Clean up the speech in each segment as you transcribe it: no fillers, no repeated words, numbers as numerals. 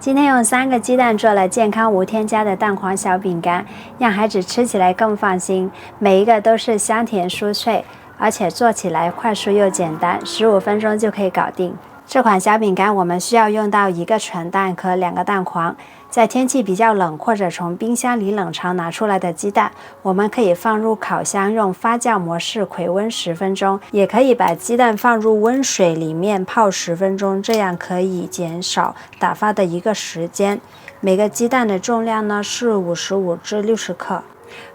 今天用3个鸡蛋做了健康无添加的蛋黄小饼干，让孩子吃起来更放心。每一个都是香甜酥脆，而且做起来快速又简单，15分钟就可以搞定。这款小饼干我们需要用到1个纯蛋和2个蛋黄。在天气比较冷或者从冰箱里冷藏拿出来的鸡蛋，我们可以放入烤箱用发酵模式回温10分钟，也可以把鸡蛋放入温水里面泡10分钟，这样可以减少打发的一个时间。每个鸡蛋的重量呢是55至60克。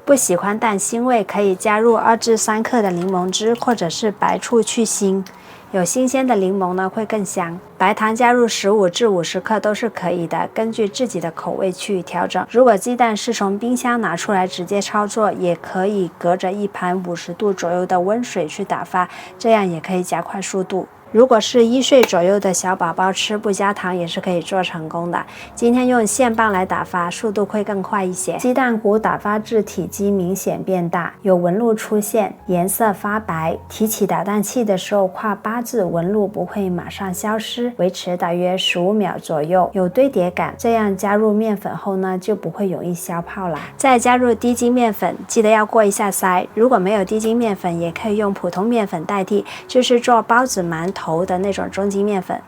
不喜欢蛋腥味，可以加入2至3克的柠檬汁或者是白醋去腥。有新鲜的柠檬呢会更香。白糖加入15至50克都是可以的，根据自己的口味去调整。如果鸡蛋是从冰箱拿出来直接操作，也可以隔着一盘50度左右的温水去打发，这样也可以加快速度。如果是1岁左右的小宝宝吃不加糖也是可以做成功的。今天用线棒来打发，速度会更快一些。鸡蛋糊打发至体积明显变大，有纹路出现，颜色发白，提起打蛋器的时候跨8字，纹路不会马上消失，维持大约15秒左右，有堆叠感。这样加入面粉后呢，就不会容易消泡啦。再加入低筋面粉，记得要过一下筛。如果没有低筋面粉，也可以用普通面粉代替，就是做包子、馒头的那种中筋面粉。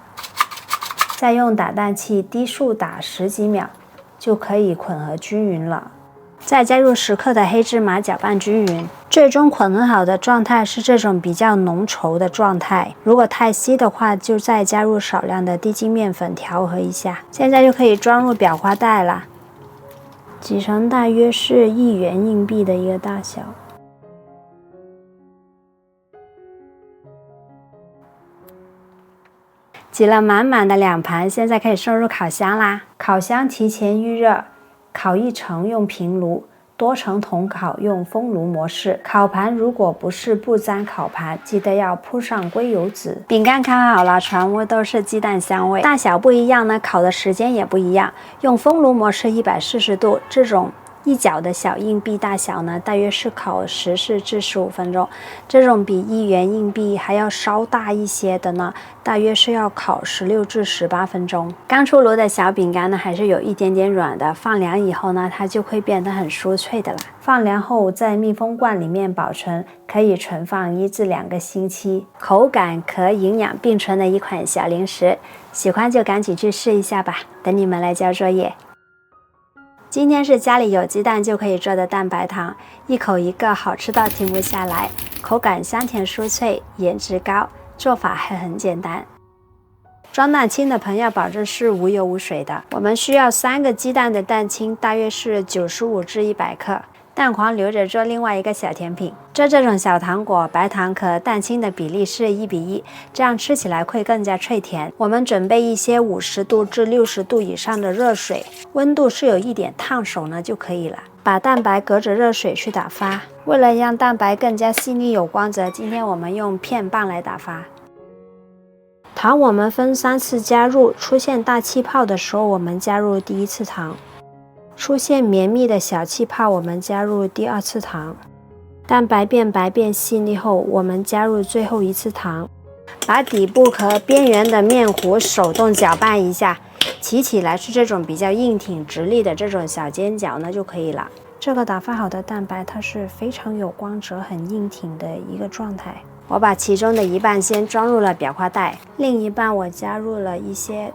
再用打蛋器低速打10几秒，就可以混合均匀了。再加入10克的黑芝麻，搅拌均匀。最终混合好的状态是这种比较浓稠的状态，如果太稀的话，就再加入少量的低筋面粉调和一下。现在就可以装入裱花袋了，挤成大约是1元硬币的一个大小。挤了满满的2盘，现在可以送入烤箱啦。烤箱提前预热，烤1层用平炉，多层铜烤用风炉模式。烤盘如果不是不粘烤盘，记得要铺上硅油纸。饼干烤好了，全屋都是鸡蛋香味。大小不一样呢，烤的时间也不一样。用风炉模式140度，这种1角的小硬币大小呢，大约是烤14至15分钟。这种比1元硬币还要稍大一些的呢，大约是要烤16至18分钟。刚出炉的小饼干呢，还是有一点点软的，放凉以后呢，它就会变得很酥脆的啦。放凉后在密封罐里面保存，可以存放1至2个星期。口感和营养并存的一款小零食，喜欢就赶紧去试一下吧，等你们来交作业。今天是家里有鸡蛋就可以做的蛋白糖，一口一个，好吃到停不下来，口感香甜酥脆，颜值高，做法还很简单。装蛋清的朋友保证是无油无水的。我们需要3个鸡蛋的蛋清，大约是95至100克。蛋黄留着做另外一个小甜品。做这种小糖果，白糖和蛋清的比例是1比1，这样吃起来会更加脆甜。我们准备一些50度至60度以上的热水，温度是有一点烫手呢就可以了。把蛋白隔着热水去打发。为了让蛋白更加细腻有光泽，今天我们用片棒来打发。糖我们分3次加入，出现大气泡的时候，我们加入第1次糖。出现绵密的小气泡，我们加入第2次糖。蛋白变白变细腻后，我们加入最后1次糖。把底部和边缘的面糊手动搅拌一下，起起来是这种比较硬挺直立的这种小尖角呢就可以了。这个打发好的蛋白它是非常有光泽很硬挺的一个状态。我把其中的一半先装入了裱花袋，另一半我加入了一些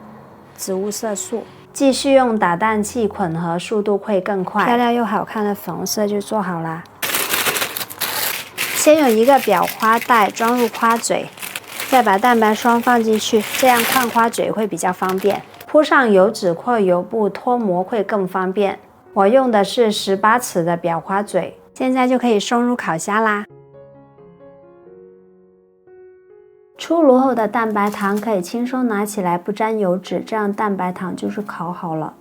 植物色素。继续用打蛋器混合，速度会更快。漂亮又好看的粉红色就做好啦。先用一个裱花袋装入花嘴，再把蛋白霜放进去，这样烫花嘴会比较方便。铺上油纸或油布脱模会更方便。我用的是18尺的裱花嘴，现在就可以送入烤箱啦。出炉后的蛋白糖可以轻松拿起来，不沾油脂，这样蛋白糖就是烤好了。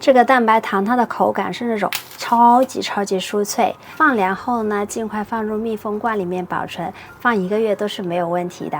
这个蛋白糖它的口感是那种超级酥脆，放凉后呢，尽快放入密封罐里面保存，放1个月都是没有问题的。